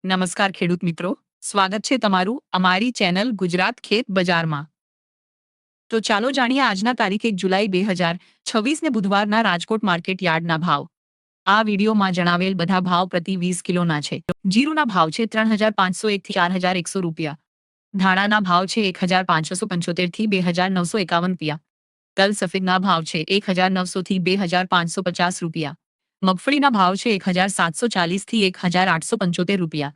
નમસ્કાર ખેડૂત મિત્રો, સ્વાગત છે તમારું અમારી ચેનલ ગુજરાત ખેત બજારમાં. તો ચાલો જાણીએ આજના તારીખ 1 જુલાઈ 2026 ને બુધવારના રાજકોટ માર્કેટ યાર્ડના ભાવ. આ વિડીયોમાં જણાવેલ બધા ભાવ પ્રતિ 20 કિલોના છે. જીરુના ભાવ છે 3501 થી 4100 રૂપિયા. ધાણાના ભાવ છે 1575 થી 2951 રૂપિયા. તલ સફેદના ભાવ છે 1900 થી 2550 રૂપિયા. મગફળીના ભાવ છે 1740 થી 1875 રૂપિયા.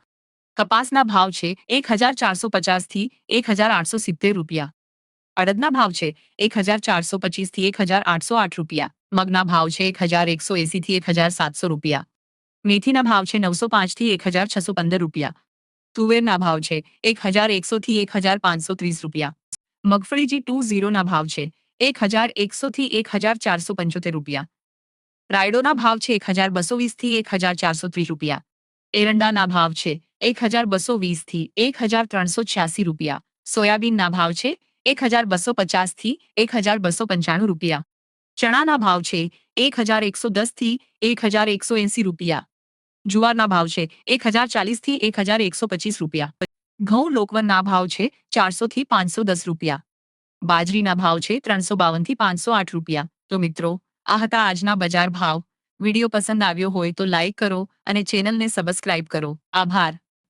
કપાસના ભાવ છે 1450 થી 1870 રૂપિયા. અડદના ભાવ છે 1425 થી 1808 રૂપિયા. મગના ભાવ છે 1180 થી 1700 રૂપિયા. મેથીના ભાવ છે 905 થી 1615 રૂપિયા. તુવેરના ભાવ છે 1100 થી 1530 રૂપિયા. મગફળી G20 ના ભાવ છે 1100 થી 1475 રૂપિયા. રાયડોના ભાવ છે 1220 થી 1430 રૂપિયા. એરંડાના ભાવ છે 1220 થી 1386 રૂપિયા. સોયાબીનના ભાવ છે 1250 થી 1295 રૂપિયા. ચણાના ભાવ છે 1110 થી 1180 રૂપિયા. જુવારના ભાવ છે 1040 થી 1125 રૂપિયા. ઘઉં લોકવનના ભાવ છે 400 થી 510 રૂપિયા. બાજરીના ભાવ છે 352 થી 508 રૂપિયા. તો મિત્રો, આ હતા આજના બજાર ભાવ. વિડીયો પસંદ આવ્યો હોય તો લાઈક કરો અને ચેનલને સબસ્ક્રાઇબ કરો. આભાર.